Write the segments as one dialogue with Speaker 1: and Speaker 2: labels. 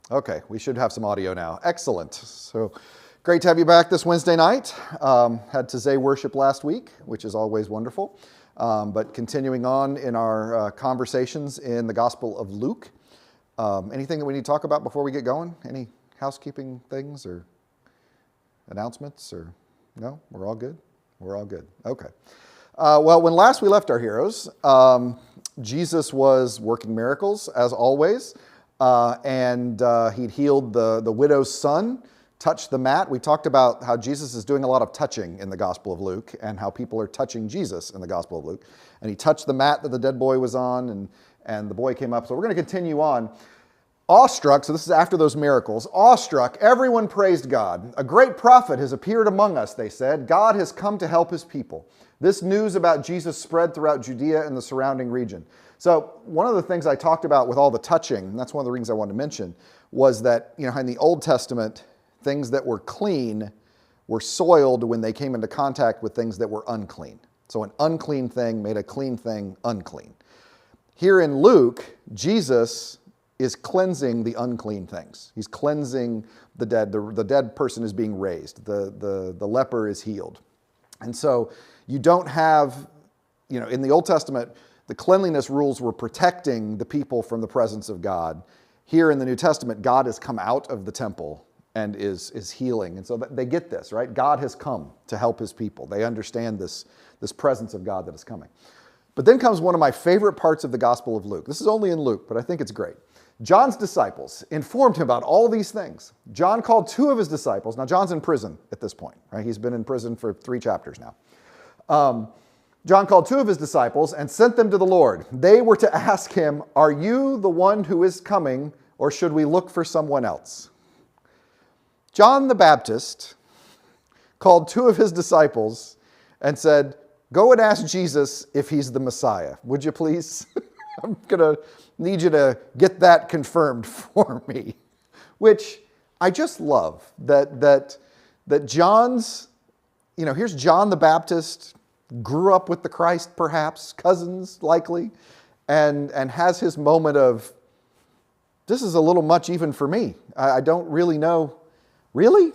Speaker 1: Okay, we should have some audio now. Excellent. So great to have you back this Wednesday night. Had Taizé worship last week, which is always wonderful. But continuing on in our conversations in the Gospel of Luke. Anything that we need to talk about before we get going? Any housekeeping things or announcements? Or no? We're all good? We're all good. Okay. Well, when last we left our heroes, Jesus was working miracles, as always. And he'd healed the widow's son, touched the mat. We talked about how Jesus is doing a lot of touching in the Gospel of Luke and how people are touching Jesus in the Gospel of Luke. And he touched the mat that the dead boy was on, and the boy came up. So we're going to continue on. Awestruck, so this is after those miracles, awestruck, everyone praised God. A great prophet has appeared among us, they said. God has come to help his people. This news about Jesus spread throughout Judea and the surrounding region. So one of the things I talked about with all the touching, and that's one of the reasons I wanted to mention, was that, in the Old Testament, things that were clean were soiled when they came into contact with things that were unclean. So an unclean thing made a clean thing unclean. Here in Luke, Jesus is cleansing the unclean things. He's cleansing the dead. The dead person is being raised. The leper is healed. And so you don't have, in the Old Testament, the cleanliness rules were protecting the people from the presence of God. Here in the New Testament, God has come out of the temple and is healing. And so they get this, right? God has come to help his people. They understand this presence of God that is coming. But then comes one of my favorite parts of the Gospel of Luke. This is only in Luke, but I think it's great. John's disciples informed him about all these things. John called two of his disciples. Now, John's in prison at this point, right? He's been in prison for 3 chapters now. John called two of his disciples and sent them to the Lord. They were to ask him, "Are you the one who is coming, or should we look for someone else?" John the Baptist called two of his disciples and said, "Go and ask Jesus if he's the Messiah. Would you please?" I'm going to need you to get that confirmed for me. Which I just love that John's, here's John the Baptist, grew up with the Christ perhaps, cousins likely, and has his moment of, this is a little much even for me. I don't really know. Really?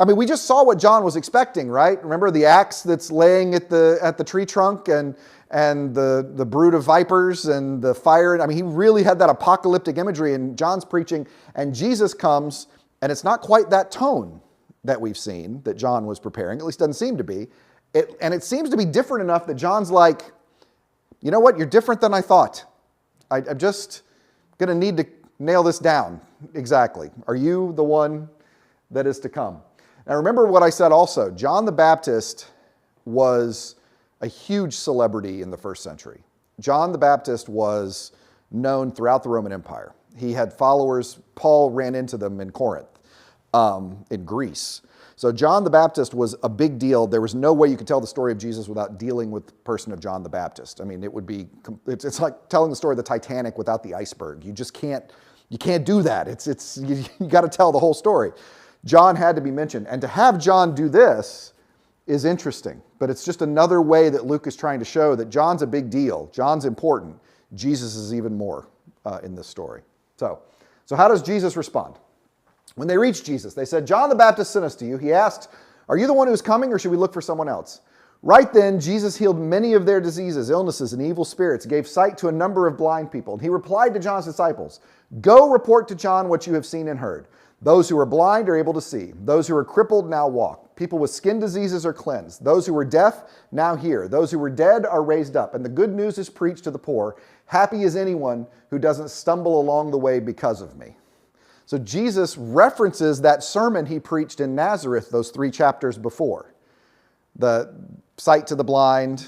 Speaker 1: We just saw what John was expecting, right? Remember the axe that's laying at the tree trunk and the brood of vipers and the fire. He really had that apocalyptic imagery in John's preaching. And Jesus comes, and it's not quite that tone that we've seen that John was preparing. At least doesn't seem to be. And it seems to be different enough that John's like, you know what? You're different than I thought. I'm just going to need to nail this down. Exactly. Are you the one that is to come? Now remember what I said also. John the Baptist was a huge celebrity in the first century. John the Baptist was known throughout the Roman Empire. He had followers. Paul ran into them in Corinth, in Greece. So John the Baptist was a big deal. There was no way you could tell the story of Jesus without dealing with the person of John the Baptist. It's like telling the story of the Titanic without the iceberg. You can't do that. You got to tell the whole story. John had to be mentioned. And to have John do this is interesting. But it's just another way that Luke is trying to show that John's a big deal. John's important. Jesus is even more in this story. So how does Jesus respond? When they reached Jesus, they said, "John the Baptist sent us to you." He asked, "Are you the one who is coming, or should we look for someone else?" Right then, Jesus healed many of their diseases, illnesses, and evil spirits, gave sight to a number of blind people. And he replied to John's disciples, "Go report to John what you have seen and heard. Those who are blind are able to see. Those who are crippled now walk. People with skin diseases are cleansed. Those who were deaf now hear. Those who were dead are raised up. And the good news is preached to the poor. Happy is anyone who doesn't stumble along the way because of me." So Jesus references that sermon he preached in Nazareth those 3 chapters before. The sight to the blind,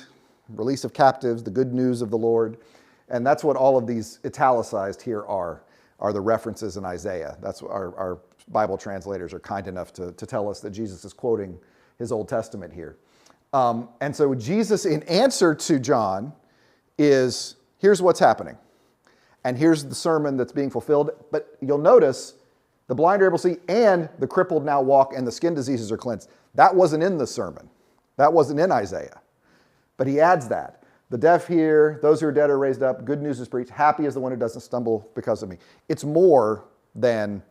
Speaker 1: release of captives, the good news of the Lord. And that's what all of these italicized here are the references in Isaiah. That's what our Bible translators are kind enough to tell us that Jesus is quoting his Old Testament here. And so Jesus, in answer to John, is, here's what's happening. And here's the sermon that's being fulfilled. But you'll notice the blind are able to see, and the crippled now walk, and the skin diseases are cleansed. That wasn't in the sermon. That wasn't in Isaiah. But he adds that. The deaf hear, those who are dead are raised up, good news is preached, happy is the one who doesn't stumble because of me. It's more than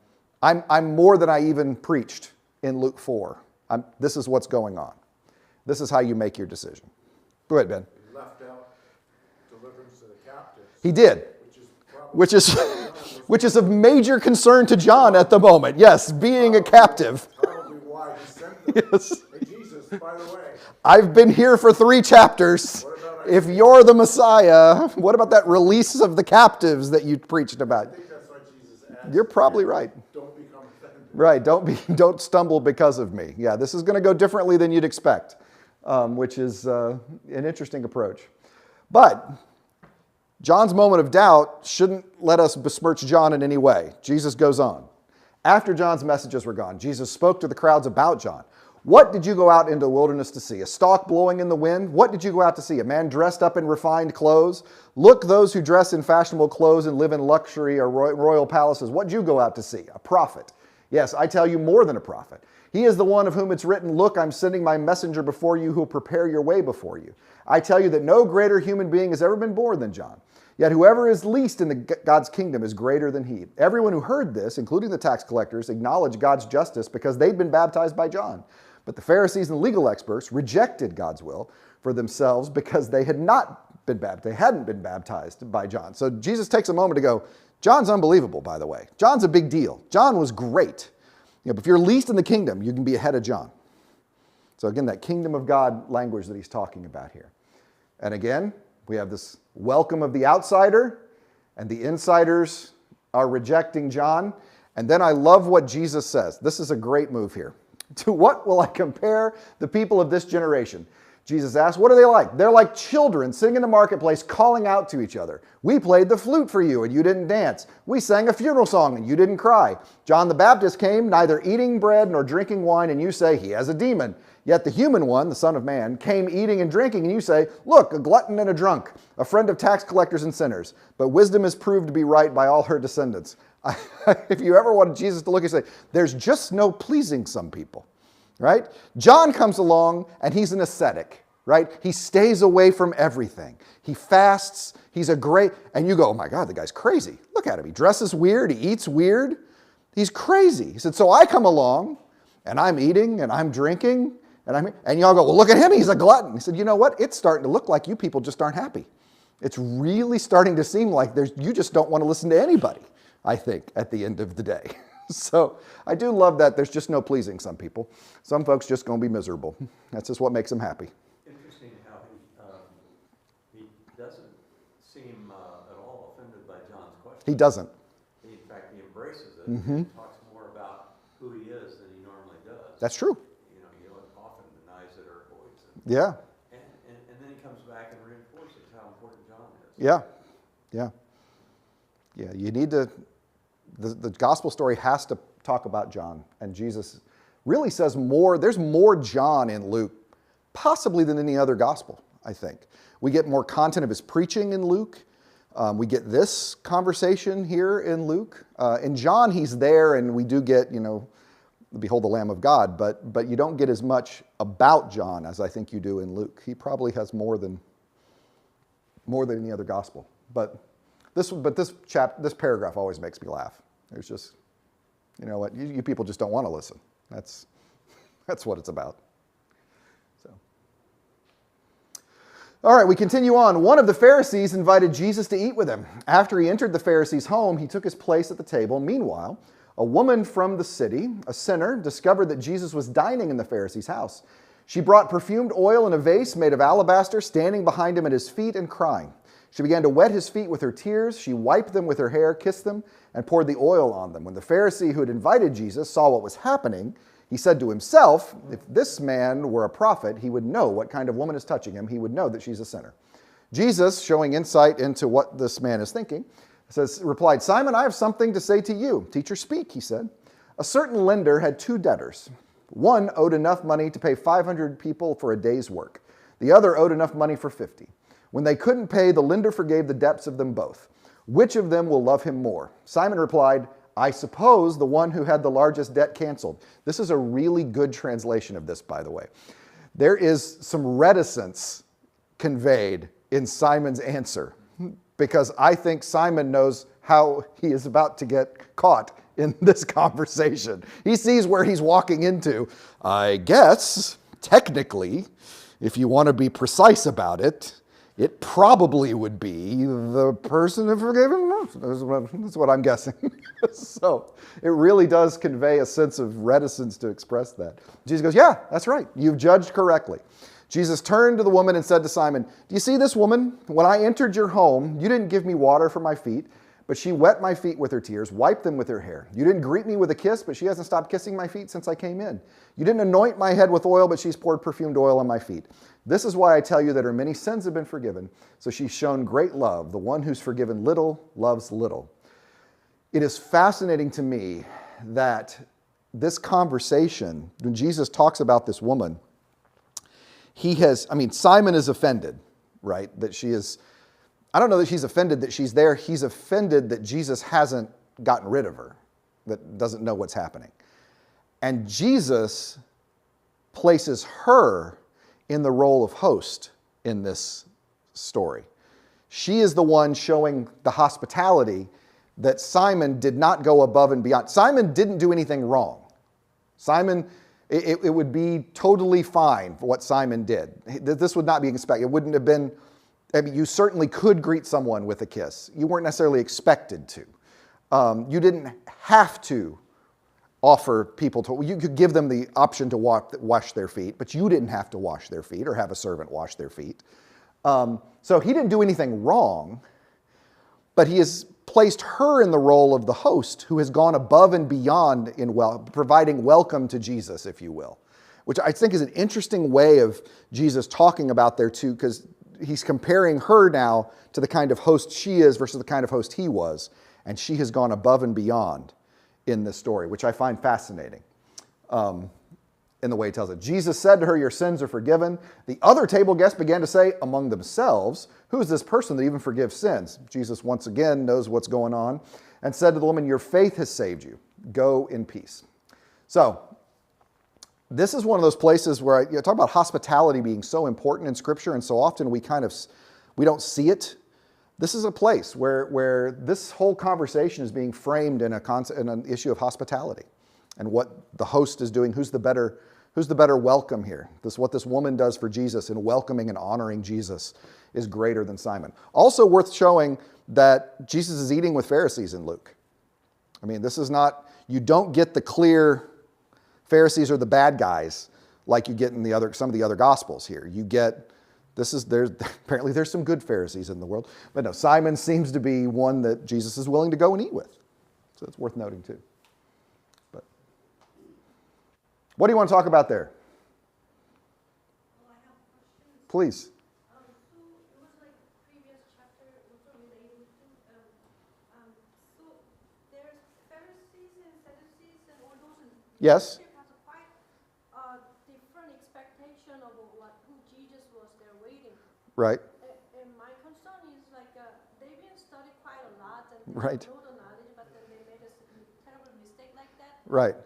Speaker 1: I'm more than I even preached in Luke 4. This is what's going on. This is how you make your decision. Go ahead, Ben.
Speaker 2: He left out deliverance to the captives.
Speaker 1: He did, which is of major concern to John at the moment. Yes, being a captive.
Speaker 2: Probably why he sent them.
Speaker 1: Yes.
Speaker 2: Hey, Jesus, by the way,
Speaker 1: I've been here for 3 chapters. If you're the Messiah, what about that release of the captives that you preached about?
Speaker 2: I think that's why Jesus asked.
Speaker 1: You're probably right.
Speaker 2: Don't become offended.
Speaker 1: Right, don't stumble because of me. Yeah, this is going to go differently than you'd expect, which is an interesting approach. But John's moment of doubt shouldn't let us besmirch John in any way. Jesus goes on. After John's messages were gone, Jesus spoke to the crowds about John. What did you go out into the wilderness to see? A stalk blowing in the wind? What did you go out to see? A man dressed up in refined clothes? Look, those who dress in fashionable clothes and live in luxury or royal palaces. What did you go out to see? A prophet. Yes, I tell you, more than a prophet. He is the one of whom it's written, look, I'm sending my messenger before you who will prepare your way before you. I tell you that no greater human being has ever been born than John. Yet whoever is least in God's kingdom is greater than he. Everyone who heard this, including the tax collectors, acknowledged God's justice because they'd been baptized by John. But the Pharisees and legal experts rejected God's will for themselves because they hadn't been baptized by John. So Jesus takes a moment to go, John's unbelievable, by the way. John's a big deal. John was great. But if you're least in the kingdom, you can be ahead of John. So again, that kingdom of God language that he's talking about here. And again, we have this welcome of the outsider, and the insiders are rejecting John. And then I love what Jesus says. This is a great move here. To what will I compare the people of this generation? Jesus asked, what are they like? They're like children sitting in the marketplace calling out to each other. We played the flute for you and you didn't dance. We sang a funeral song and you didn't cry. John the Baptist came neither eating bread nor drinking wine, and you say he has a demon. Yet the human one, the Son of Man, came eating and drinking, and you say, look, a glutton and a drunk, a friend of tax collectors and sinners. But wisdom is proved to be right by all her descendants. If you ever wanted Jesus to look and say, there's just no pleasing some people, right? John comes along and he's an ascetic, right? He stays away from everything. He fasts. He's a great, and you go, oh my God, the guy's crazy. Look at him. He dresses weird. He eats weird. He's crazy. He said, so I come along and I'm eating and I'm drinking and y'all go, well, look at him. He's a glutton. He said, you know what? It's starting to look like you people just aren't happy. It's really starting to seem like you just don't want to listen to anybody, I think, at the end of the day. So I do love that there's just no pleasing some people. Some folks just going to be miserable. That's just what makes them happy.
Speaker 3: Interesting how he doesn't seem at all offended by John's question.
Speaker 1: He doesn't.
Speaker 3: In fact, he embraces it and talks more about who he is than he normally does.
Speaker 1: That's true.
Speaker 3: You know, he often denies it or avoids it.
Speaker 1: Yeah.
Speaker 3: And then he comes back and reinforces how important John is.
Speaker 1: Yeah. Yeah. Yeah. You need to. The gospel story has to talk about John, and Jesus really says more. There's more John in Luke, possibly than any other gospel, I think. We get more content of his preaching in Luke. We get this conversation here in Luke. In John, he's there, and we do get, behold the Lamb of God, but you don't get as much about John as I think you do in Luke. He probably has more than any other gospel. But this paragraph always makes me laugh. There's just, you know what, you people just don't want to listen. That's what it's about. So, all right, we continue on. One of the Pharisees invited Jesus to eat with him. After he entered the Pharisee's home, he took his place at the table. Meanwhile, a woman from the city, a sinner, discovered that Jesus was dining in the Pharisee's house. She brought perfumed oil in a vase made of alabaster, standing behind him at his feet and crying. She began to wet his feet with her tears. She wiped them with her hair, kissed them, and poured the oil on them. When the Pharisee who had invited Jesus saw what was happening, he said to himself, if this man were a prophet, he would know what kind of woman is touching him. He would know that she's a sinner. Jesus, showing insight into what this man is thinking, replied, Simon, I have something to say to you. Teacher, speak, he said. A certain lender had 2 debtors. One owed enough money to pay 500 people for a day's work. The other owed enough money for 50. When they couldn't pay, the lender forgave the debts of them both. Which of them will love him more? Simon replied, I suppose the one who had the largest debt canceled. This is a really good translation of this, by the way. There is some reticence conveyed in Simon's answer, because I think Simon knows how he is about to get caught in this conversation. He sees where he's walking into. I guess, technically, if you want to be precise about it, it probably would be the person who forgiven most. That's what I'm guessing. So it really does convey a sense of reticence to express that. Jesus goes, yeah, that's right. You've judged correctly. Jesus turned to the woman and said to Simon, do you see this woman? When I entered your home, you didn't give me water for my feet, but she wet my feet with her tears, wiped them with her hair. You didn't greet me with a kiss, but she hasn't stopped kissing my feet since I came in. You didn't anoint my head with oil, but she's poured perfumed oil on my feet. This is why I tell you that her many sins have been forgiven, so she's shown great love. The one who's forgiven little loves little. It is fascinating to me that this conversation, when Jesus talks about this woman, Simon is offended, right? That she is, I don't know that she's offended that she's there. He's offended that Jesus hasn't gotten rid of her, that doesn't know what's happening. And Jesus places her in the role of host in this story. She is the one showing the hospitality that Simon did not go above and beyond. Simon didn't do anything wrong. Simon, it would be totally fine for what Simon did. This would not be expected. It wouldn't have been, you certainly could greet someone with a kiss. You weren't necessarily expected to. You didn't have to offer people to, you could give them the option to wash their feet, but you didn't have to wash their feet or have a servant wash their feet. So he didn't do anything wrong, but he has placed her in the role of the host who has gone above and beyond in providing welcome to Jesus, if you will, which I think is an interesting way of Jesus talking about there too, because he's comparing her now to the kind of host she is versus the kind of host he was, and she has gone above and beyond in this story, which I find fascinating in the way he tells it. Jesus said to her, your sins are forgiven. The other table guests began to say among themselves, who is this person that even forgives sins? Jesus once again knows what's going on and said to the woman, your faith has saved you. Go in peace. So this is one of those places where I talk about hospitality being so important in Scripture, and so often we don't see it. This is a place where this whole conversation is being framed in an issue of hospitality and what the host is doing. Who's the better welcome here? What this woman does for Jesus in welcoming and honoring Jesus is greater than Simon. Also worth showing that Jesus is eating with Pharisees in Luke. I mean, this is not, you don't get the clear Pharisees are the bad guys like you get in some of the other Gospels here. You get, apparently there's some good Pharisees in the world, but no, Simon seems to be one that Jesus is willing to go and eat with. So it's worth noting too. But what do you want to talk about there?
Speaker 4: Well, I have questions.
Speaker 1: Please.
Speaker 4: So it was like previous chapter also relating to, so there's Pharisees and Sadducees and all those. And
Speaker 1: Yes.
Speaker 4: leadership has a quite different expectation of who Jesus was there waiting.
Speaker 1: Right.
Speaker 4: And my concern is like they've been studied quite a lot and they
Speaker 1: Right.
Speaker 4: know the knowledge, but then they made a terrible mistake like that.
Speaker 1: Right.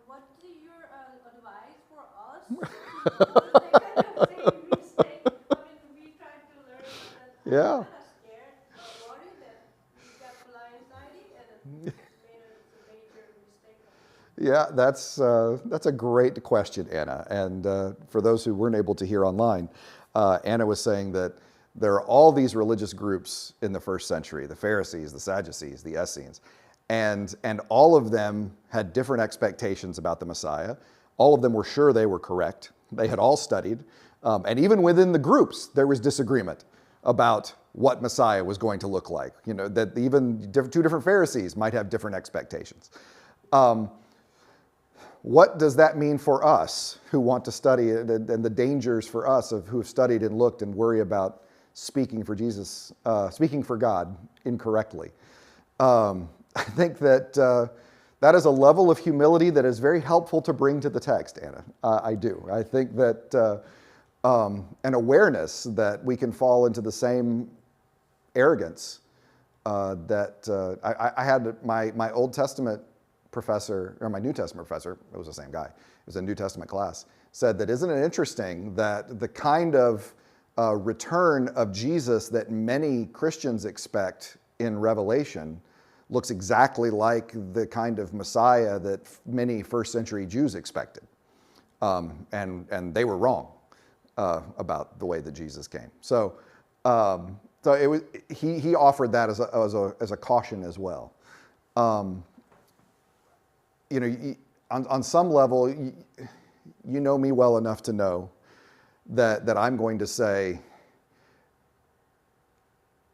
Speaker 4: What do your advice for us to avoid that kind of same mistake? I mean, we try to learn that
Speaker 1: Yeah.
Speaker 4: I'm kind of scared or worried that we got blindsided and made a major mistake.
Speaker 1: Yeah, that's a great question, Anna. And for those who weren't able to hear online, Anna was saying that there are all these religious groups in the first century, the Pharisees, the Sadducees, the Essenes, and all of them had different expectations about the Messiah. All of them were sure they were correct. They had all studied. And even within the groups, there was disagreement about what Messiah was going to look like. You know, that even two different Pharisees might have different expectations. What does that mean for us who want to study it, and the dangers for us of who have studied and looked and worry about speaking for Jesus, speaking for God incorrectly? I think that that is a level of humility that is very helpful to bring to the text, Anna. I do. I think that an awareness that we can fall into the same arrogance that I had my Old Testament professor, or my New Testament professor, it was the same guy, it was a New Testament class, said that isn't it interesting that the kind of return of Jesus that many Christians expect in Revelation looks exactly like the kind of Messiah that many first century Jews expected. And they were wrong about the way that Jesus came. So it was, he offered that as a caution as well. On some level, you know me well enough to know that I'm going to say,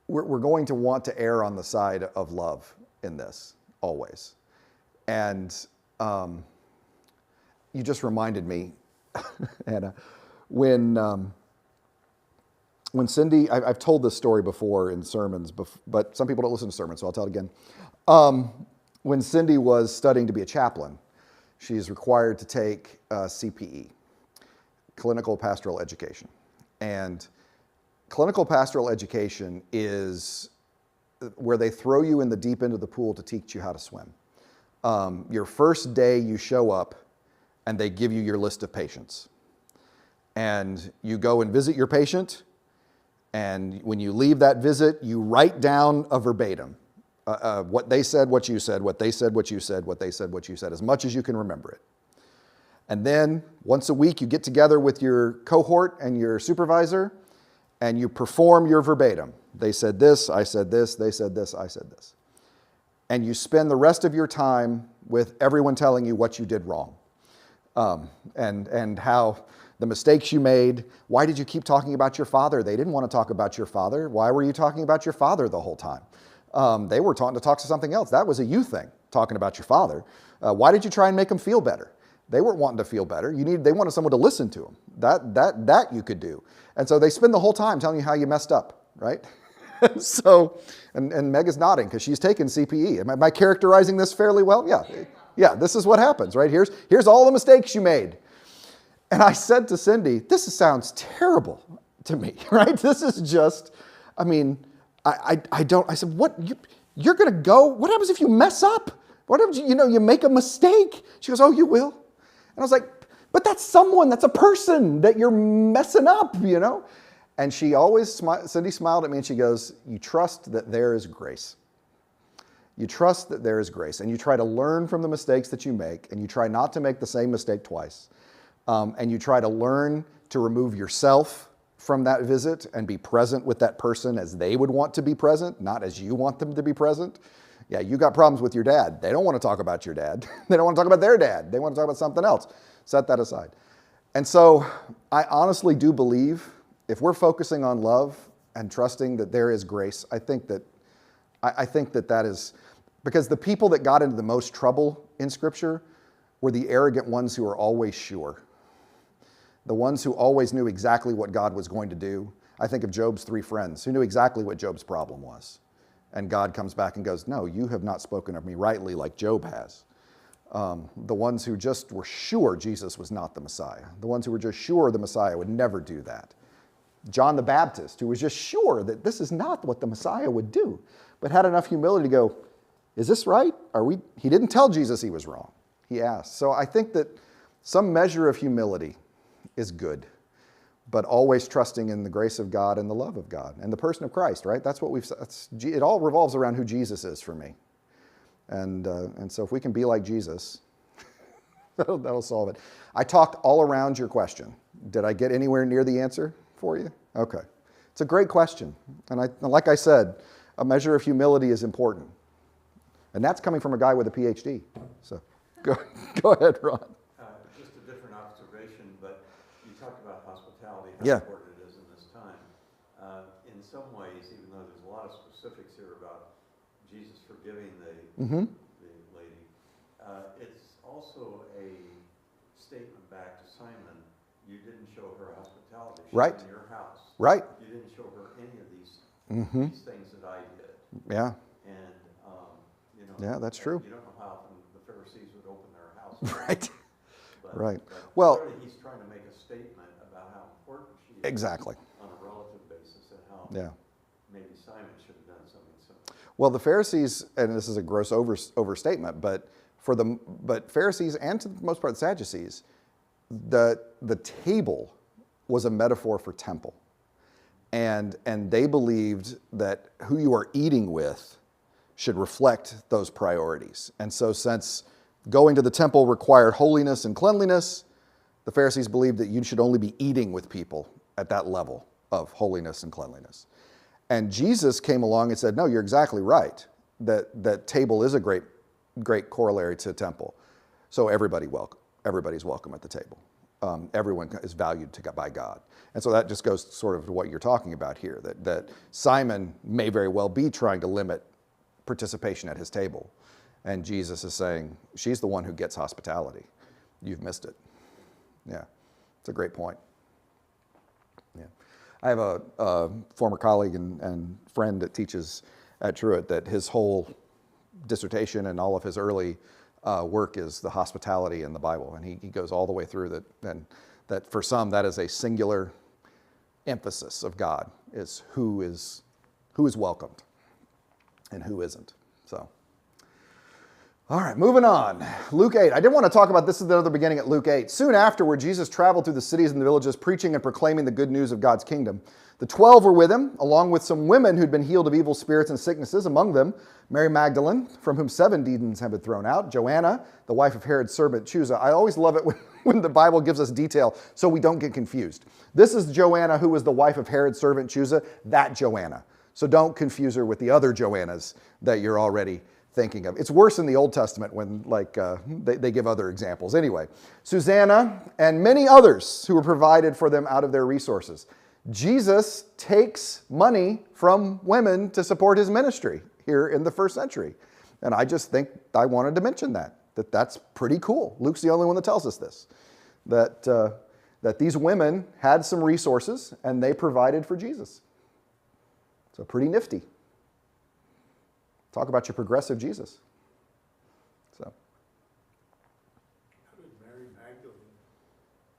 Speaker 1: we're going to want to err on the side of love in this, always. And you just reminded me, Anna, when Cindy, I've told this story before in sermons, but some people don't listen to sermons, so I'll tell it again. When Cindy was studying to be a chaplain, she's required to take CPE, Clinical Pastoral Education. And clinical pastoral education is where they throw you in the deep end of the pool to teach you how to swim. Your first day you show up and they give you your list of patients. And you go and visit your patient, and when you leave that visit, you write down a verbatim. What they said, what you said, what they said, what you said, what they said, what you said, as much as you can remember it. And then once a week you get together with your cohort and your supervisor and you perform your verbatim. They said this, I said this, they said this, I said this. And you spend the rest of your time with everyone telling you what you did wrong. And how the mistakes you made. Why did you keep talking about your father? They didn't want to talk about your father. Why were you talking about your father the whole time? They were taught to talk to something else. That was a you thing, talking about your father. Why did you try and make them feel better? They weren't wanting to feel better. They wanted someone to listen to them. That you could do. And so they spend the whole time telling you how you messed up, right? So, and Meg is nodding because she's taken CPE. Am I characterizing this fairly well? Yeah. Yeah, this is what happens, right? Here's all the mistakes you made. And I said to Cindy, this sounds terrible to me, right? This is just, I said, what, you're going to go, what happens if you mess up? What happens, you make a mistake? She goes, oh, you will. And I was like, but that's a person that you're messing up, And she always, Cindy smiled at me and she goes, you trust that there is grace. You trust that there is grace. And you try to learn from the mistakes that you make, and you try not to make the same mistake twice. And you try to learn to remove yourself from that visit and be present with that person as they would want to be present, not as you want them to be present. Yeah, you got problems with your dad. They don't want to talk about your dad. They don't want to talk about their dad. They want to talk about something else. Set that aside. And so I honestly do believe if we're focusing on love and trusting that there is grace, I think that is, because the people that got into the most trouble in Scripture were the arrogant ones who are always sure. The ones who always knew exactly what God was going to do. I think of Job's 3 friends who knew exactly what Job's problem was. And God comes back and goes, no, you have not spoken of me rightly like Job has. The ones who just were sure Jesus was not the Messiah. The ones who were just sure the Messiah would never do that. John the Baptist, who was just sure that this is not what the Messiah would do, but had enough humility to go, is this right? He didn't tell Jesus he was wrong. He asked. So I think that some measure of humility is good, but always trusting in the grace of God and the love of God and the person of Christ, right? That's what it all revolves around who Jesus is for me. And so if we can be like Jesus, that'll solve it. I talked all around your question. Did I get anywhere near the answer for you? Okay. It's a great question. And like I said, a measure of humility is important. And that's coming from a guy with a PhD. So go ahead, Ron.
Speaker 3: Just a different observation, but you talked about hospitality, how
Speaker 1: Yeah.
Speaker 3: important it is in this time. In some ways, even though there's a lot of specifics here about Jesus forgiving the lady, it's also a statement back to Simon, you didn't show her hospitality. She's
Speaker 1: Right.
Speaker 3: in your house.
Speaker 1: Right.
Speaker 3: You didn't show her any of these things that I did.
Speaker 1: Yeah.
Speaker 3: And,
Speaker 1: Yeah, that's true.
Speaker 3: You don't know how often the Pharisees would open their house.
Speaker 1: Right.
Speaker 3: But,
Speaker 1: Right.
Speaker 3: but
Speaker 1: Well-
Speaker 3: clearly he's trying to make a statement about how important she is.
Speaker 1: Exactly.
Speaker 3: On a relative basis, and how
Speaker 1: Yeah.
Speaker 3: maybe Simon should have done something similar.
Speaker 1: Well, the Pharisees, and this is a gross overstatement, but Pharisees and to the most part the Sadducees, the table was a metaphor for temple. And they believed that who you are eating with should reflect those priorities. And so since going to the temple required holiness and cleanliness, the Pharisees believed that you should only be eating with people at that level of holiness and cleanliness. And Jesus came along and said, no, you're exactly right, that table is a great corollary to temple. So everybody's welcome at the table. Everyone is valued by God. And so that just goes sort of to what you're talking about here, that Simon may very well be trying to limit participation at his table. And Jesus is saying, she's the one who gets hospitality. You've missed it. Yeah, it's a great point. Yeah, I have a former colleague and friend that teaches at Truett that his whole dissertation and all of his early work is the hospitality in the Bible. And he goes all the way through that, and that for some, that is a singular emphasis of God, is who is welcomed and who isn't. So, all right, moving on. Luke 8. I did want to talk about this at the beginning at Luke 8. Soon afterward, Jesus traveled through the cities and the villages, preaching and proclaiming the good news of God's kingdom. The 12 were with him, along with some women who'd been healed of evil spirits and sicknesses, among them Mary Magdalene, from whom 7 demons had been thrown out, Joanna, the wife of Herod's servant Chuza. I always love it when the Bible gives us detail so we don't get confused. This is Joanna, who was the wife of Herod's servant Chuza, that Joanna. So don't confuse her with the other Joannas that you're already thinking of. It's worse in the Old Testament when they give other examples. Anyway, Susanna and many others who were provided for them out of their resources. Jesus takes money from women to support his ministry here in the first century. And I just think I wanted to mention that's pretty cool. Luke's the only one that tells us this, that these women had some resources and they provided for Jesus. So pretty nifty. Talk about your progressive Jesus. So,
Speaker 2: How did Mary Magdalene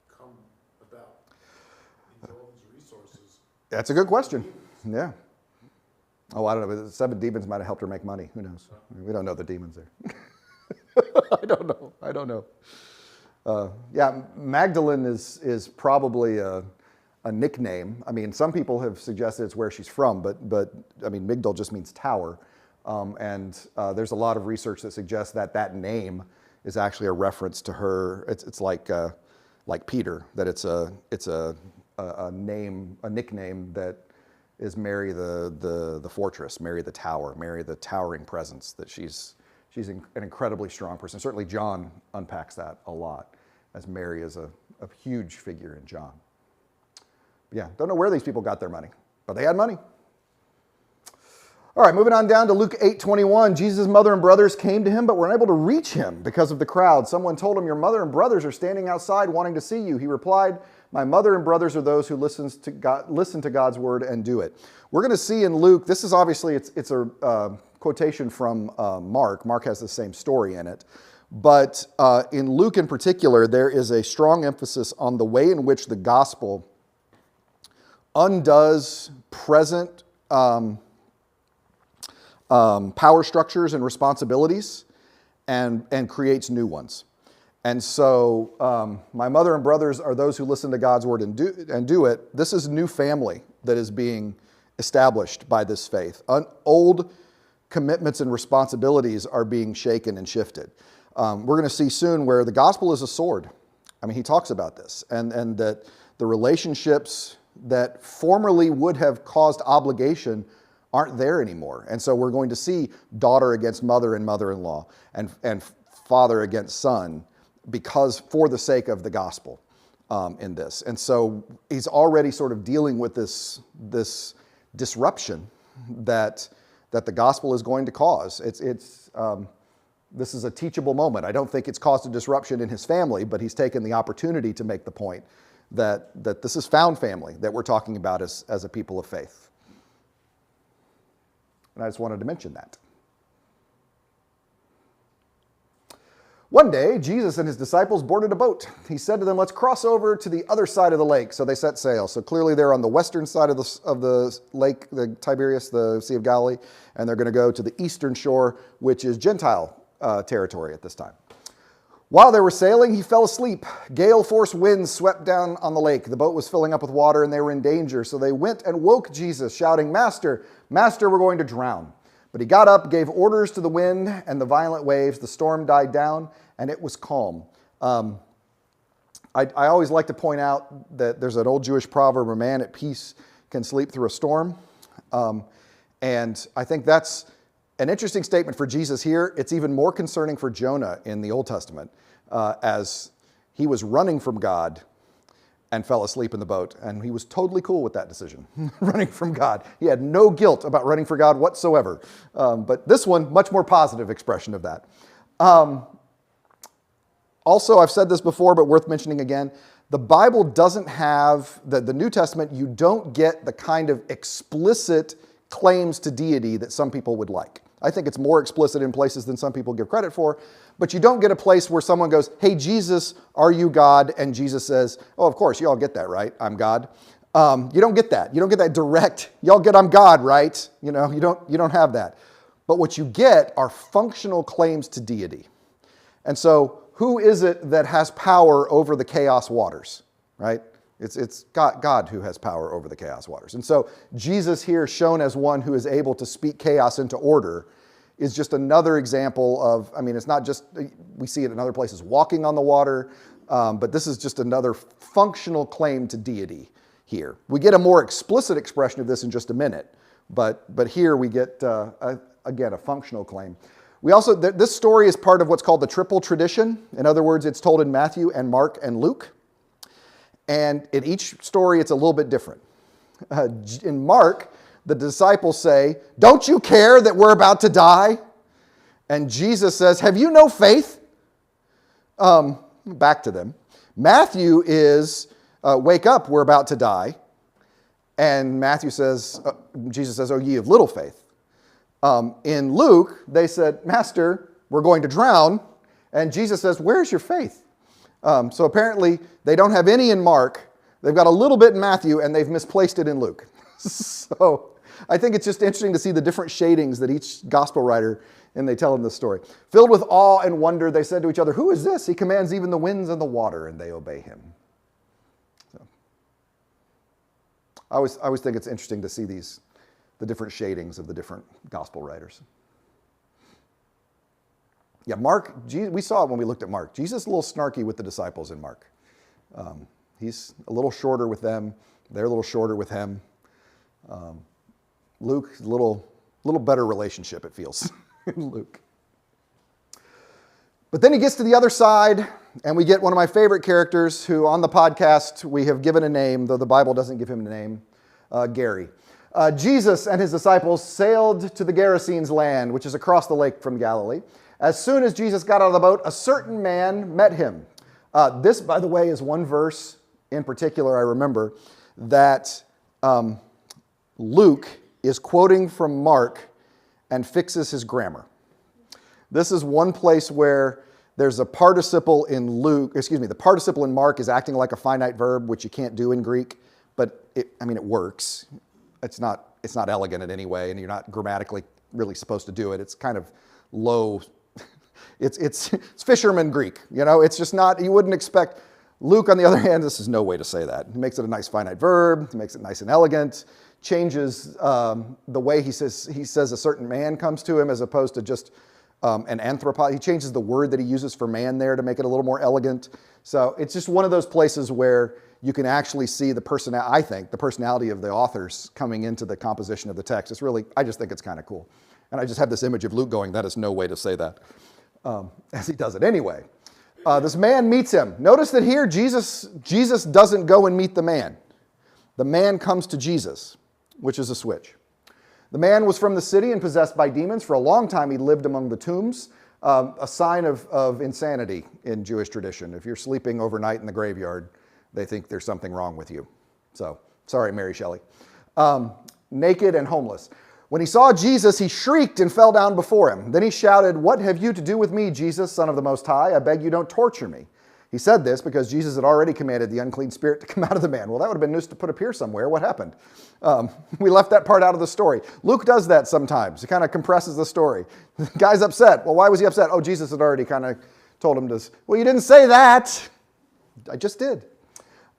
Speaker 2: come about all these resources?
Speaker 1: that's a good question. Yeah. Oh, I don't know. The 7 demons might have helped her make money. Who knows? We don't know the demons there. I don't know. Yeah, Magdalene is probably a nickname. I mean, some people have suggested it's where she's from, but I mean, Migdal just means tower. And there's a lot of research that suggests that name is actually a reference to her. It's like Peter, that it's a nickname that is Mary the fortress, Mary the tower, Mary the towering presence, that she's an incredibly strong person. Certainly John unpacks that a lot, as Mary is a huge figure in John. But yeah, don't know where these people got their money, but they had money. All right, moving on down to Luke 8:21. Jesus' mother and brothers came to him, but were unable to reach him because of the crowd. Someone told him, your mother and brothers are standing outside wanting to see you. He replied, my mother and brothers are those who listen to God's word and do it. We're going to see in Luke, this is obviously, it's a quotation from Mark. Mark has the same story in it. But in Luke in particular, there is a strong emphasis on the way in which the gospel undoes present power structures and responsibilities and creates new ones. And so my mother and brothers are those who listen to God's word and do it. This is new family that is being established by this faith. Old commitments and responsibilities are being shaken and shifted. We're going to see soon where the gospel is a sword. I mean, he talks about this, and that the relationships that formerly would have caused obligation aren't there anymore. And so we're going to see daughter against mother and mother-in-law, and father against son, because for the sake of the gospel in this. And so he's already sort of dealing with this disruption that the gospel is going to cause. This is a teachable moment. I don't think it's caused a disruption in his family, but he's taken the opportunity to make the point that this is found family that we're talking about as a people of faith. And I just wanted to mention that. One day, Jesus and his disciples boarded a boat. He said to them, let's cross over to the other side of the lake. So they set sail. So clearly they're on the western side of the lake, the Tiberias, the Sea of Galilee, and they're going to go to the eastern shore, which is Gentile territory at this time. While they were sailing, he fell asleep. Gale-force winds swept down on the lake. The boat was filling up with water and they were in danger. So they went and woke Jesus, shouting, Master, Master, we're going to drown. But he got up, gave orders to the wind and the violent waves. The storm died down, and it was calm. I always like to point out that there's an old Jewish proverb, a man at peace can sleep through a storm. And I think that's an interesting statement for Jesus here. It's even more concerning for Jonah in the Old Testament, as he was running from God and fell asleep in the boat. And he was totally cool with that decision, running from God. He had no guilt about running for God whatsoever. But this one, much more positive expression of that. Also, I've said this before, but worth mentioning again, the Bible doesn't have, the New Testament, you don't get the kind of explicit claims to deity that some people would like. I think it's more explicit in places than some people give credit for, but you don't get a place where someone goes, hey, Jesus, are you God? And Jesus says, oh, of course, you all get that, right? I'm God. You don't get that. You don't get that direct, y'all get I'm God, right? You don't have that. But what you get are functional claims to deity. And so who is it that has power over the chaos waters, right? It's God who has power over the chaos waters. And so Jesus here, shown as one who is able to speak chaos into order, is just another example of, it's not just, we see it in other places, walking on the water, but this is just another functional claim to deity here. We get a more explicit expression of this in just a minute, but here we get, again, a functional claim. We also, this story is part of what's called the triple tradition. In other words, it's told in Matthew and Mark and Luke. And in each story, it's a little bit different. In Mark, the disciples say, don't you care that we're about to die? And Jesus says, have you no faith? Back to them. Matthew is, wake up, we're about to die. And Matthew says, Jesus says, oh, ye of little faith. In Luke, they said, Master, we're going to drown. And Jesus says, where's your faith? So apparently they don't have any in Mark. They've got a little bit in Matthew, and they've misplaced it in Luke. So I think it's just interesting to see the different shadings that each gospel writer, and they tell in this story. Filled with awe and wonder, they said to each other, who is this? He commands even the winds and the water, and they obey him. So, I always think it's interesting to see the different shadings of the different gospel writers. Yeah, Mark, we saw it when we looked at Mark. Jesus is a little snarky with the disciples in Mark. He's a little shorter with them. They're a little shorter with him. Luke, a little better relationship, it feels, in Luke. But then he gets to the other side, and we get one of my favorite characters who on the podcast we have given a name, though the Bible doesn't give him a name, Gary. Jesus and his disciples sailed to the Gerasenes land, which is across the lake from Galilee. As soon as Jesus got out of the boat, a certain man met him. This, by the way, is one verse in particular I remember that Luke is quoting from Mark and fixes his grammar. This is one place where there's a participle in the participle in Mark is acting like a finite verb, which you can't do in Greek, but it works. It's not elegant in any way, and you're not grammatically really supposed to do it. It's kind of low. It's fisherman Greek, it's just not, you wouldn't expect. Luke, on the other hand, this is no way to say that. He makes it a nice finite verb, he makes it nice and elegant, changes the way he says a certain man comes to him as opposed to just an anthropos. He changes the word that he uses for man there to make it a little more elegant. So it's just one of those places where you can actually see the personality of the authors coming into the composition of the text. I just think it's kind of cool. And I just have this image of Luke going, that is no way to say that, as he does it anyway. This man meets him. Notice that here Jesus doesn't go and meet the man. The man comes to Jesus, which is a switch. The man was from the city and possessed by demons. For a long time he lived among the tombs, a sign of insanity in Jewish tradition. If you're sleeping overnight in the graveyard, they think there's something wrong with you. So, sorry, Mary Shelley. Naked and homeless. When he saw Jesus, he shrieked and fell down before him. Then he shouted, "What have you to do with me, Jesus, Son of the Most High? I beg you don't torture me." He said this because Jesus had already commanded the unclean spirit to come out of the man. Well, that would have been news to put up here somewhere. What happened? We left that part out of the story. Luke does that sometimes. He kind of compresses the story. The guy's upset. Well, why was he upset? Oh, Jesus had already kind of told him to. Well, you didn't say that. I just did.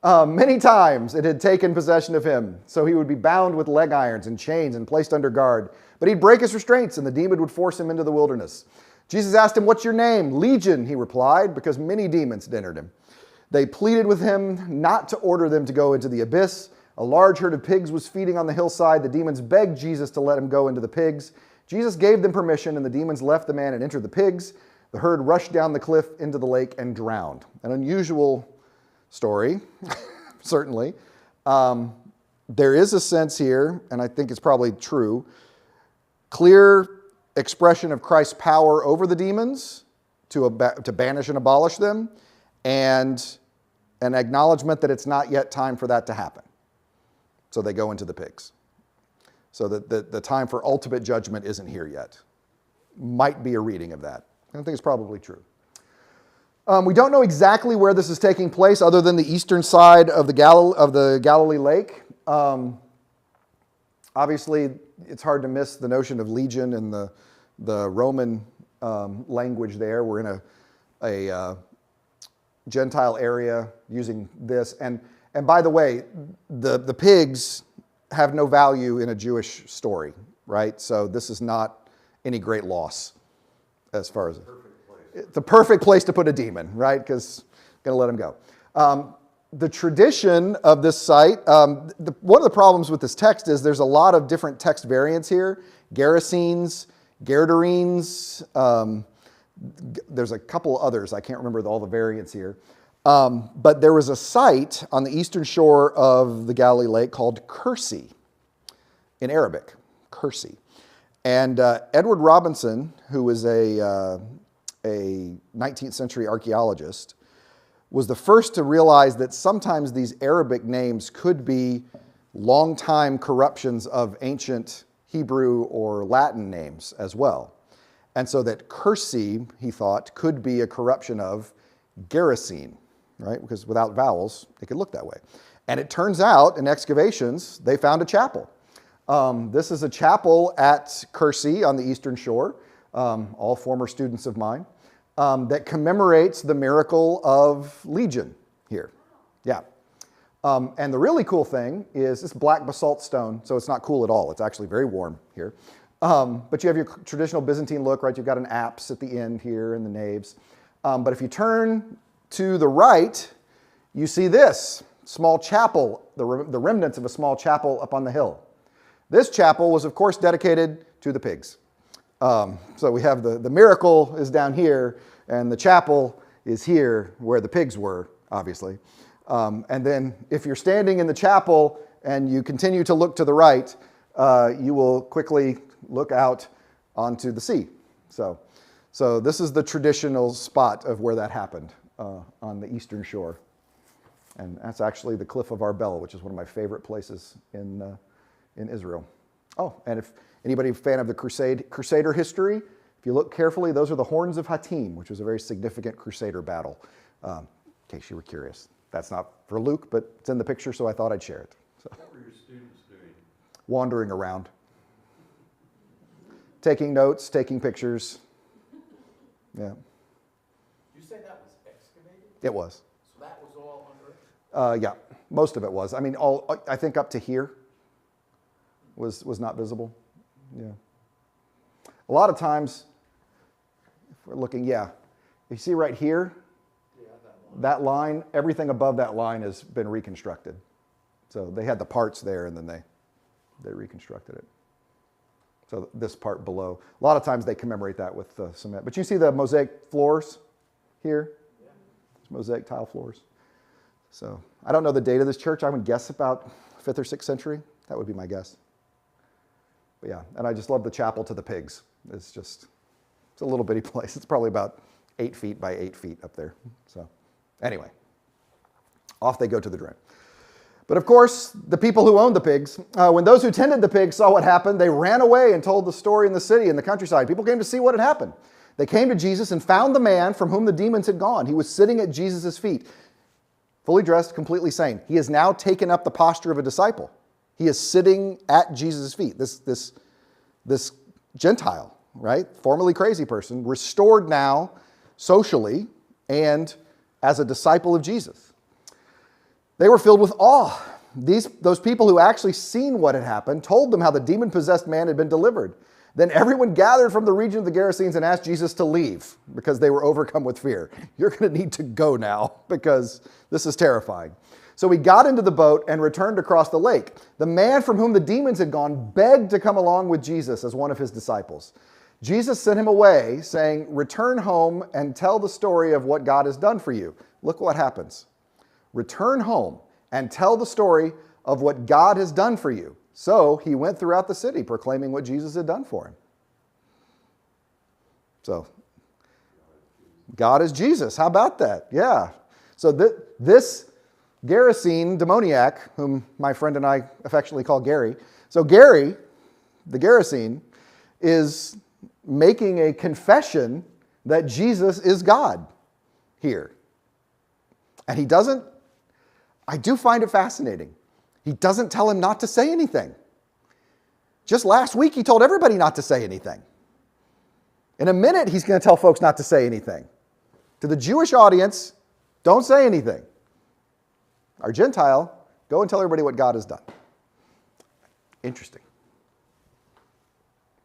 Speaker 1: Many times it had taken possession of him, so he would be bound with leg irons and chains and placed under guard. But he'd break his restraints, and the demon would force him into the wilderness. Jesus asked him, "What's your name?" "Legion," he replied, because many demons had entered him. They pleaded with him not to order them to go into the abyss. A large herd of pigs was feeding on the hillside. The demons begged Jesus to let him go into the pigs. Jesus gave them permission, and the demons left the man and entered the pigs. The herd rushed down the cliff into the lake and drowned. An unusual story, certainly. There is a sense here, and I think it's probably true, clear expression of Christ's power over the demons to banish and abolish them, and an acknowledgement that it's not yet time for that to happen. So they go into the pigs. So that the time for ultimate judgment isn't here yet. Might be a reading of that. I think it's probably true. We don't know exactly where this is taking place other than the eastern side of the Galilee Lake. Obviously, it's hard to miss the notion of legion and the Roman language there. We're in a Gentile area using this. And by the way, the pigs have no value in a Jewish story, right? So this is not any great loss as far as... It's the perfect place to put a demon, right? Because going to let him go. The tradition of this site, one of the problems with this text is there's a lot of different text variants here. Gerasenes, Gadarenes, there's a couple others. I can't remember all the variants here. But there was a site on the eastern shore of the Galilee Lake called Kursi, in Arabic, Kursi. And Edward Robinson, who was a 19th century archaeologist, was the first to realize that sometimes these Arabic names could be long-time corruptions of ancient Hebrew or Latin names as well. And so that Kursi, he thought, could be a corruption of Gerasene, right? Because without vowels, it could look that way. And it turns out, in excavations, they found a chapel. This is a chapel at Kursi on the eastern shore, all former students of mine, that commemorates the miracle of Legion here. Yeah. And the really cool thing is this black basalt stone, so it's not cool at all. It's actually very warm here. But you have your traditional Byzantine look, right? You've got an apse at the end here and the naves. But if you turn to the right, you see this small chapel, the remnants of a small chapel up on the hill. This chapel was, of course, dedicated to the pigs. So we have the miracle is down here, and the chapel is here where the pigs were, obviously. And then if you're standing in the chapel and you continue to look to the right, you will quickly look out onto the sea. So this is the traditional spot of where that happened on the eastern shore. And that's actually the Cliff of Arbel, which is one of my favorite places in Israel. Oh, and if anybody a fan of the Crusader history, if you look carefully, those are the Horns of Hattim, which was a very significant Crusader battle, in case you were curious. That's not for Luke, but it's in the picture, so I thought I'd share it. So,
Speaker 3: What were your students doing?
Speaker 1: wandering around, taking notes, taking pictures. Yeah,
Speaker 2: You say that was excavated?
Speaker 1: it was.
Speaker 2: So that was all under it?
Speaker 1: Yeah, most of it was. I mean, I think up to here was not visible. Yeah. A lot of times, if we're looking, yeah, you see right here,
Speaker 2: Yeah,
Speaker 1: that line, everything above that line has been reconstructed. So they had the parts there, and then they reconstructed it. So this part below, a lot of times they commemorate that with cement. But you see the mosaic floors here?
Speaker 2: Yeah.
Speaker 1: It's mosaic tile floors. So I don't know the date of this church. I would guess about 5th or 6th century. That would be my guess. But yeah, and I just love the chapel to the pigs. It's a little bitty place. It's probably about 8 feet by 8 feet up there. So anyway, off they go to the drain. But of course, the people who owned the pigs, when those who tended the pigs saw what happened, they ran away and told the story in the city and the countryside. People came to see what had happened. They came to Jesus and found the man from whom the demons had gone. He was sitting at Jesus' feet, fully dressed, completely sane. He has now taken up the posture of a disciple. He is sitting at Jesus' feet. This Gentile, right, formerly crazy person, restored now socially and as a disciple of Jesus. They were filled with awe. Those people who actually seen what had happened told them how the demon-possessed man had been delivered. Then everyone gathered from the region of the Gerasenes and asked Jesus to leave because they were overcome with fear. You're going to need to go now because this is terrifying. So he got into the boat and returned across the lake. The man from whom the demons had gone begged to come along with Jesus as one of his disciples. Jesus sent him away, saying, "Return home and tell the story of what God has done for you." Look what happens. Return home and tell the story of what God has done for you. So he went throughout the city proclaiming what Jesus had done for him. So, God is Jesus. How about that? Yeah. So this Gerasene demoniac, whom my friend and I affectionately call Gary. So Gary, the Gerasene, is making a confession that Jesus is God here. And he doesn't, I do find it fascinating. He doesn't tell him not to say anything. Just last week, he told everybody not to say anything. In a minute, he's going to tell folks not to say anything. To the Jewish audience, don't say anything. Our Gentile, go and tell everybody what God has done. Interesting.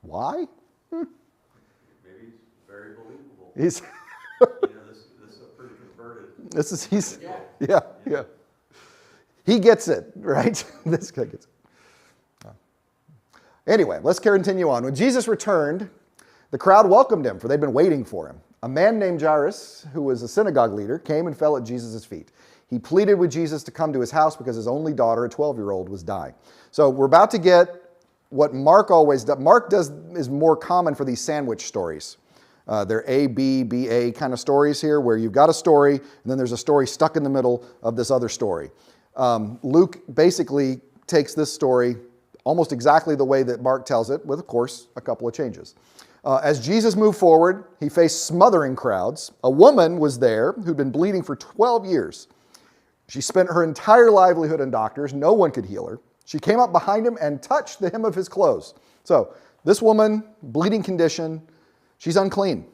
Speaker 1: Why?
Speaker 3: Maybe it's very believable.
Speaker 1: He's
Speaker 3: This is a pretty converted.
Speaker 1: he's yeah. He gets it, right? This guy gets it. Anyway, let's continue on. When Jesus returned, the crowd welcomed him, for they'd been waiting for him. A man named Jairus, who was a synagogue leader, came and fell at Jesus' feet. He pleaded with Jesus to come to his house because his only daughter, a 12-year-old, was dying. So we're about to get what Mark always does. Mark is more common for these sandwich stories. They're A, B, B, A kind of stories here, where you've got a story, and then there's a story stuck in the middle of this other story. Luke basically takes this story almost exactly the way that Mark tells it, with, of course, a couple of changes. As Jesus moved forward, he faced smothering crowds. A woman was there who'd been bleeding for 12 years. She spent her entire livelihood on doctors. No one could heal her. She came up behind him and touched the hem of his clothes. So this woman, bleeding condition, she's unclean.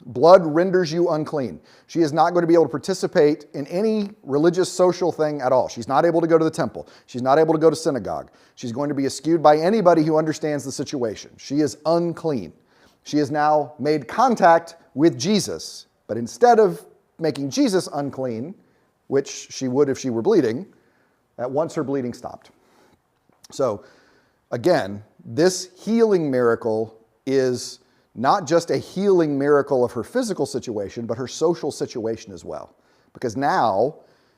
Speaker 1: Blood renders you unclean. She is not going to be able to participate in any religious social thing at all. She's not able to go to the temple. She's not able to go to synagogue. She's going to be eschewed by anybody who understands the situation. She is unclean. She has now made contact with Jesus, but instead of making Jesus unclean, which she would if she were bleeding, at once her bleeding stopped. So again, this healing miracle is not just a healing miracle of her physical situation, but her social situation as well. Because now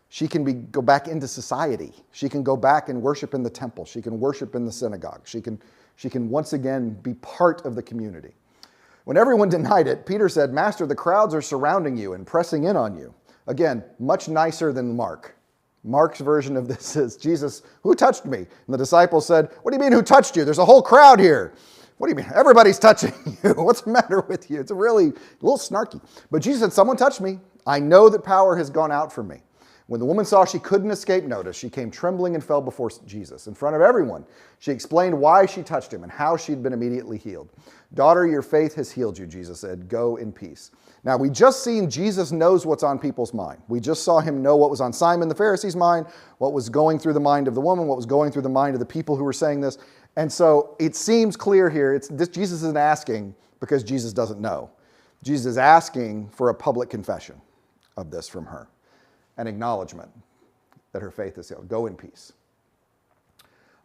Speaker 1: she can go back into society. She can go back and worship in the temple. She can worship in the synagogue. She can once again be part of the community. When everyone denied it, Peter said, "Master, the crowds are surrounding you and pressing in on you." Again, much nicer than Mark. Mark's version of this is, "Jesus, who touched me?" And the disciples said, "What do you mean, who touched you? There's a whole crowd here." "What do you mean? Everybody's touching you. What's the matter with you?" It's a little snarky. But Jesus said, "Someone touched me. I know that power has gone out from me." When the woman saw she couldn't escape notice, she came trembling and fell before Jesus. In front of everyone, she explained why she touched him and how she'd been immediately healed. "Daughter, your faith has healed you," Jesus said. "Go in peace." Now, we just seen Jesus knows what's on people's mind. We just saw him know what was on Simon the Pharisee's mind, what was going through the mind of the woman, what was going through the mind of the people who were saying this. And so it seems clear here, Jesus isn't asking because Jesus doesn't know. Jesus is asking for a public confession of this from her, an acknowledgement that her faith is healed. Go in peace.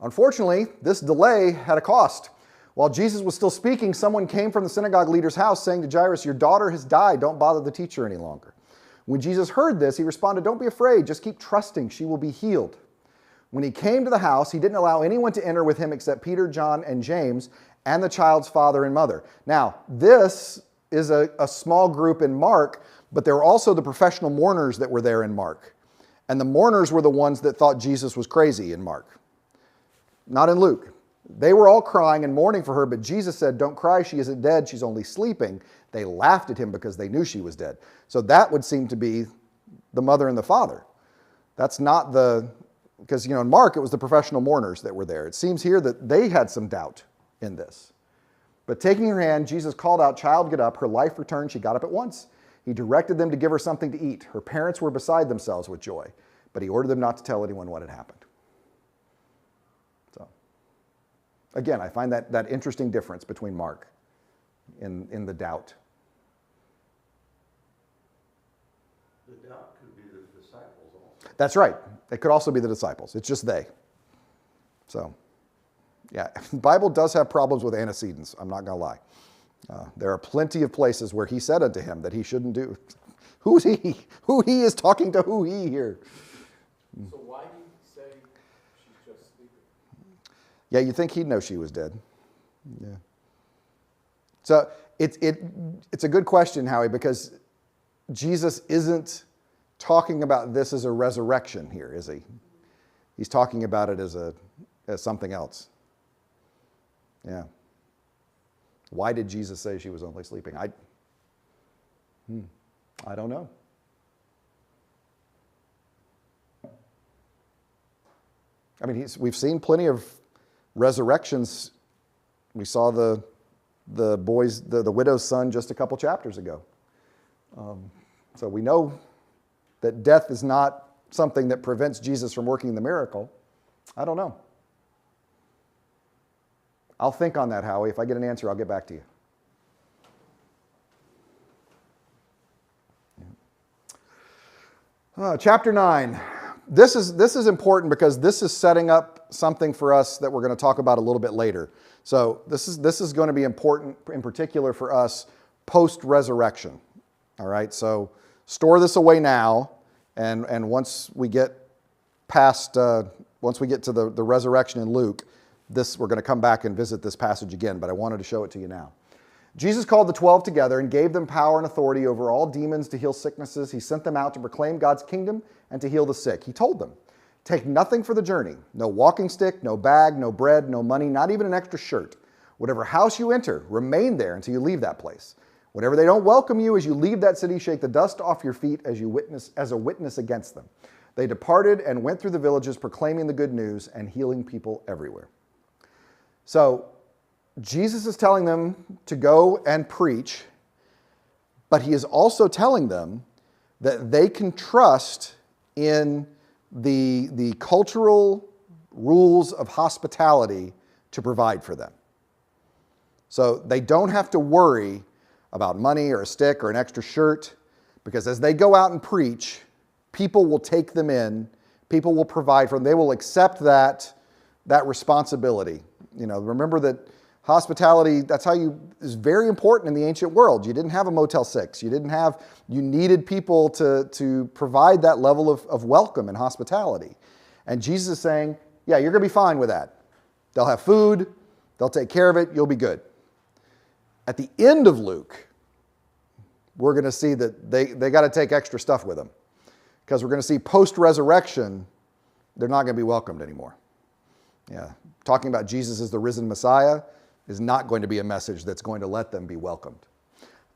Speaker 1: Unfortunately, this delay had a cost. While Jesus was still speaking, someone came from the synagogue leader's house saying to Jairus, "Your daughter has died. Don't bother the teacher any longer." When Jesus heard this, he responded, "Don't be afraid. Just keep trusting. She will be healed." When he came to the house, he didn't allow anyone to enter with him except Peter, John, and James, and the child's father and mother. Now, this is a small group in Mark, but there were also the professional mourners that were there in Mark. And the mourners were the ones that thought Jesus was crazy in Mark, not in Luke. They were all crying and mourning for her, but Jesus said, "Don't cry, she isn't dead, she's only sleeping." They laughed at him because they knew she was dead. So that would seem to be the mother and the father. That's not because in Mark it was the professional mourners that were there. It seems here that they had some doubt in this. But taking her hand, Jesus called out, "Child, get up." Her life returned. She got up at once. He directed them to give her something to eat. Her parents were beside themselves with joy. but he ordered them not to tell anyone what had happened. So, again, I find that interesting difference between Mark in the doubt.
Speaker 3: The doubt could be the disciples also.
Speaker 1: That's right. It could also be the disciples. It's just they. So, yeah, the Bible does have problems with antecedents. I'm not going to lie. There are plenty of places where he said unto him that he shouldn't do. Who's he? Who he is talking to who he here?
Speaker 2: So why did he say she's just sleeping?
Speaker 1: Yeah, you'd think he'd know she was dead. Yeah. So it's a good question, Howie, because Jesus isn't talking about this as a resurrection here, is he? He's talking about it as something else. Yeah. Why did Jesus say she was only sleeping? I don't know. I mean, we've seen plenty of resurrections. We saw the widow's son just a couple chapters ago. So we know that death is not something that prevents Jesus from working the miracle. I don't know. I'll think on that, Howie. If I get an answer, I'll get back to you. Chapter 9. This is important because this is setting up something for us that we're going to talk about a little bit later. So this is going to be important in particular for us post-resurrection. All right, so store this away now, and once we get to the resurrection in Luke, we're going to come back and visit this passage again, but I wanted to show it to you now. Jesus called the 12 together and gave them power and authority over all demons to heal sicknesses. He sent them out to proclaim God's kingdom and to heal the sick. He told them, take nothing for the journey, no walking stick, no bag, no bread, no money, not even an extra shirt. Whatever house you enter, remain there until you leave that place. Whenever they don't welcome you as you leave that city, shake the dust off your feet as a witness against them. They departed and went through the villages proclaiming the good news and healing people everywhere. So Jesus is telling them to go and preach, but he is also telling them that they can trust in the cultural rules of hospitality to provide for them. So they don't have to worry about money or a stick or an extra shirt, because as they go out and preach, people will take them in, people will provide for them, they will accept that responsibility. You know, remember that hospitality, is very important in the ancient world. You didn't have a Motel 6. You needed people to provide that level of welcome and hospitality. And Jesus is saying, yeah, you're going to be fine with that. They'll have food. They'll take care of it. You'll be good. At the end of Luke, we're going to see that they got to take extra stuff with them, because we're going to see post-resurrection, they're not going to be welcomed anymore. Yeah, talking about Jesus as the risen Messiah is not going to be a message that's going to let them be welcomed.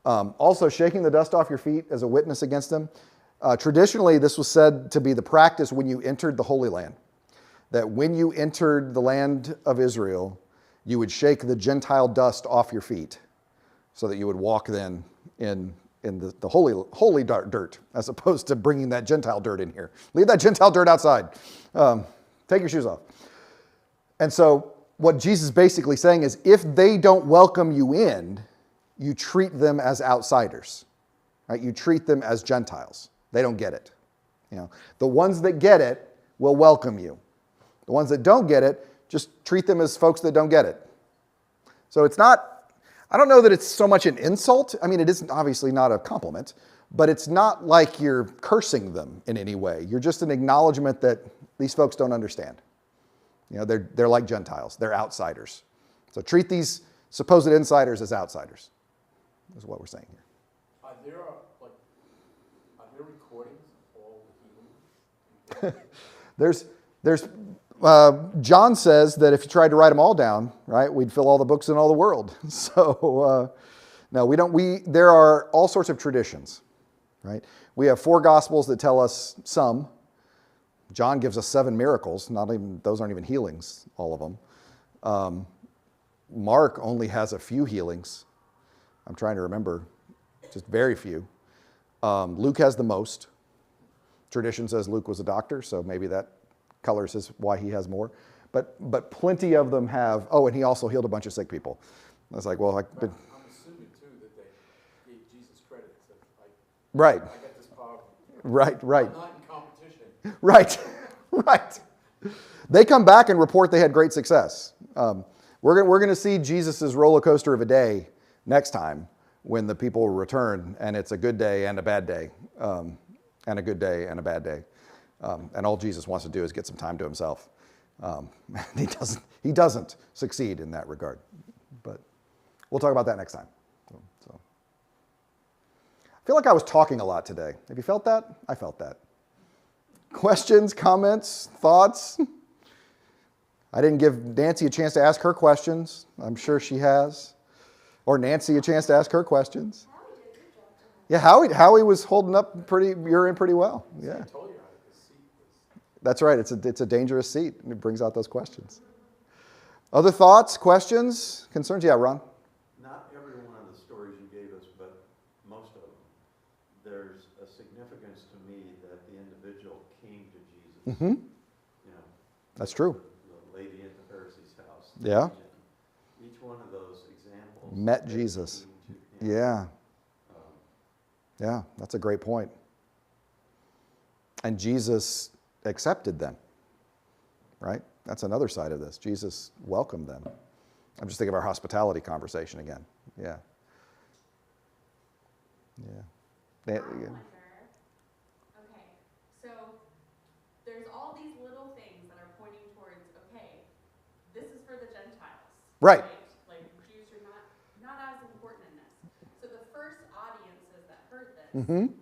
Speaker 1: Also, shaking the dust off your feet as a witness against them. Traditionally, this was said to be the practice when you entered the Holy Land. That when you entered the land of Israel, you would shake the Gentile dust off your feet so that you would walk then in the holy dirt, as opposed to bringing that Gentile dirt in here. Leave that Gentile dirt outside. Take your shoes off. And so what Jesus is basically saying is, if they don't welcome you in, you treat them as outsiders. Right? You treat them as Gentiles. They don't get it. You know, the ones that get it will welcome you. The ones that don't get it, just treat them as folks that don't get it. So it's not, I don't know that it's so much an insult. I mean, it isn't obviously not a compliment, but it's not like you're cursing them in any way. You're just an acknowledgement that these folks don't understand. You know, they're like Gentiles. They're outsiders. So treat these supposed insiders as outsiders, is what we're saying here.
Speaker 2: Are there recordings of all the healings?
Speaker 1: There's John says that if you tried to write them all down, right, we'd fill all the books in all the world. So no, we don't. There are all sorts of traditions, right? We have 4 Gospels that tell us some. John gives us 7 miracles. Those aren't even healings, all of them. Mark only has a few healings. I'm trying to remember, just very few. Luke has the most. Tradition says Luke was a doctor, so maybe that colors why he has more. But plenty of them have, oh, and he also healed a bunch of sick people. I was like, well,
Speaker 2: But I'm assuming too that they gave Jesus credit. Said,
Speaker 1: right,
Speaker 2: I got this power.
Speaker 1: right.
Speaker 2: I'm not in competition.
Speaker 1: Right, right. They come back and report they had great success. We're going to see Jesus' roller coaster of a day next time when the people return, and it's a good day and a bad day, and a good day and a bad day. And all Jesus wants to do is get some time to himself. He doesn't succeed in that regard. But we'll talk about that next time. So. I feel like I was talking a lot today. Have you felt that? I felt that. Questions, comments, thoughts? I didn't give Nancy a chance to ask her questions. I'm sure she has. Or Nancy a chance to ask her questions.
Speaker 4: Howie did a good job tonight.
Speaker 1: Yeah, Howie was holding up you're in pretty well. Yeah,
Speaker 2: I told you how this seat was.
Speaker 1: that's right. It's a dangerous seat, and it brings out those questions. Other thoughts, questions, concerns? Yeah, Ron?
Speaker 3: Not every one of the stories you gave us, but most of them, there's a significance to me that the individual came to Jesus.
Speaker 1: Mm-hmm.
Speaker 3: You know,
Speaker 1: That's true.
Speaker 3: the lady at the Pharisee's house.
Speaker 1: Yeah.
Speaker 3: Each one of those examples.
Speaker 1: Met
Speaker 3: they
Speaker 1: Jesus.
Speaker 3: came to him.
Speaker 1: Yeah. Yeah, that's a great point. And Jesus accepted them, right? That's another side of this. Jesus welcomed them. I'm just thinking of our hospitality conversation again. Yeah. Yeah.
Speaker 5: I wonder, okay, so there's all these little things that are pointing towards, okay, this is for the Gentiles.
Speaker 1: Right.
Speaker 5: Like Jews are not as important in this. So the first audiences that heard this,
Speaker 1: Mm-hmm.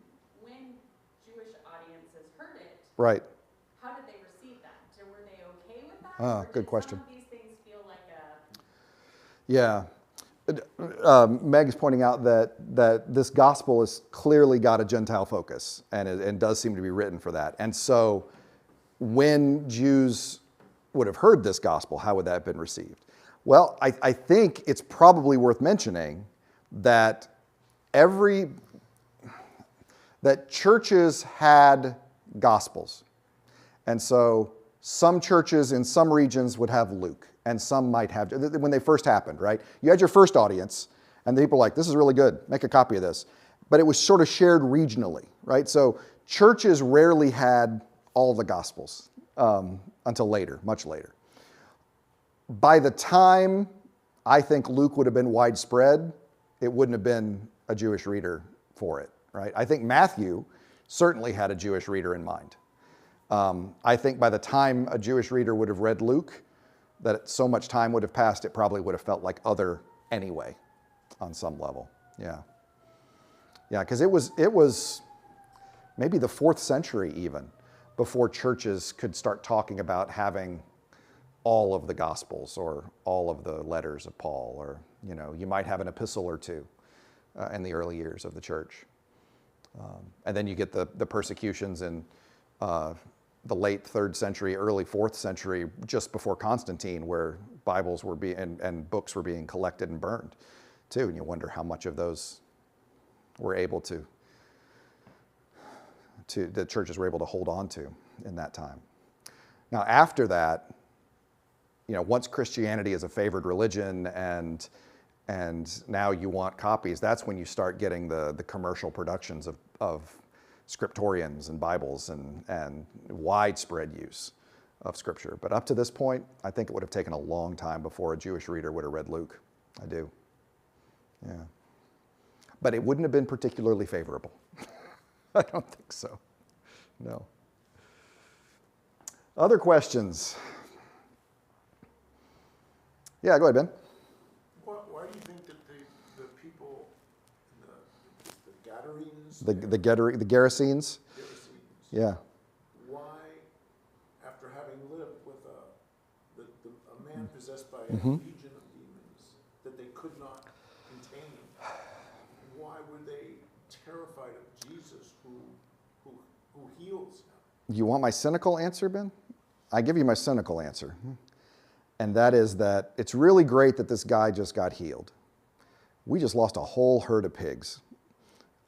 Speaker 5: when Jewish audiences heard it,
Speaker 1: Right.
Speaker 5: how did they receive that? Were they okay with that?
Speaker 1: Ah,
Speaker 5: Or
Speaker 1: good
Speaker 5: did
Speaker 1: question.
Speaker 5: some of these things feel like a,
Speaker 1: Yeah. Meg's pointing out that this gospel has clearly got a Gentile focus and does seem to be written for that. And so when Jews would have heard this gospel, how would that have been received? Well, I think it's probably worth mentioning that that churches had gospels. And so some churches in some regions would have Luke, and some might have, when they first happened, right? You had your first audience, and the people were like, this is really good, make a copy of this. But it was sort of shared regionally, right? So churches rarely had all the gospels until later, much later. By the time I think Luke would have been widespread, it wouldn't have been a Jewish reader for it, right? I think Matthew certainly had a Jewish reader in mind. I think by the time a Jewish reader would have read Luke, that so much time would have passed, it probably would have felt like other anyway, on some level. Yeah. Yeah, because it was maybe the 4th century even, before churches could start talking about having all of the Gospels or all of the letters of Paul, or, you know, you might have an epistle or two in the early years of the church. And then you get the persecutions in the late 3rd century, early 4th century, just before Constantine, where Bibles were being and books were being collected and burned, too. And you wonder how much of those were able to the churches were able to hold on to in that time. Now, after that, you know, once Christianity is a favored religion and now you want copies, that's when you start getting the commercial productions of scriptorians and Bibles and widespread use of Scripture. But up to this point, I think it would have taken a long time before a Jewish reader would have read Luke. I do. Yeah. But it wouldn't have been particularly favorable. I don't think so. No. Other questions? Yeah, go ahead, Ben.
Speaker 2: Why do you think that the people, the Gadarenes,
Speaker 1: The Gerasenes?
Speaker 2: Gerasenes,
Speaker 1: Yeah.
Speaker 2: why, after having lived with a man possessed by a
Speaker 1: Mm-hmm.
Speaker 2: legion of demons that they could not contain, why were they terrified of Jesus who heals them?
Speaker 1: You want my cynical answer, Ben? I give you my cynical answer. And that is that it's really great that this guy just got healed. We just lost a whole herd of pigs.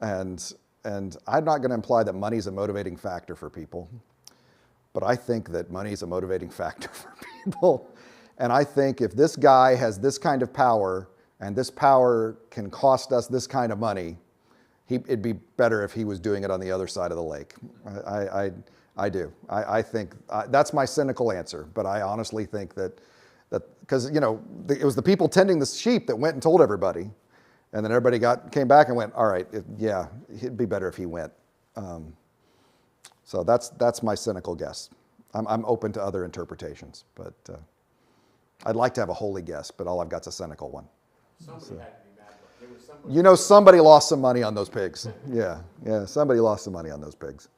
Speaker 1: And And I'm not going to imply that money is a motivating factor for people, but I think that money is a motivating factor for people. And I think if this guy has this kind of power, and this power can cost us this kind of money, it'd be better if he was doing it on the other side of the lake. I do. I think that's my cynical answer, but I honestly think that because it was the people tending the sheep that went and told everybody, and then everybody came back and went, all right, yeah, it'd be better if he went. So that's my cynical guess. I'm open to other interpretations, but I'd like to have a holy guess, but all I've got is a cynical one.
Speaker 2: Somebody had to be mad, but there was somebody.
Speaker 1: Somebody lost some money on those pigs. Yeah, somebody lost some money on those pigs.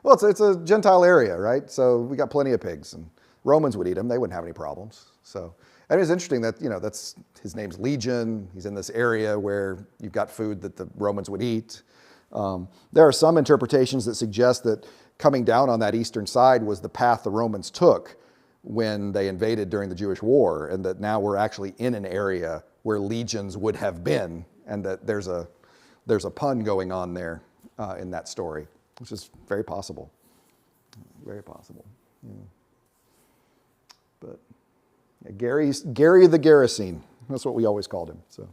Speaker 1: Well, it's a Gentile area, right? So we got plenty of pigs, and Romans would eat them. They wouldn't have any problems. So, and it's interesting that, that's his name's Legion. He's in this area where you've got food that the Romans would eat. There are some interpretations that suggest that coming down on that eastern side was the path the Romans took when they invaded during the Jewish War, and that now we're actually in an area where legions would have been, and that there's a pun going on there in that story, which is very possible. Very possible. Yeah. But Gary the Gerasene, that's what we always called him. So,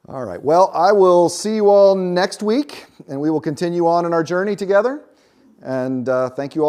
Speaker 1: all right. Well, I will see you all next week, and we will continue on in our journey together. And thank you all.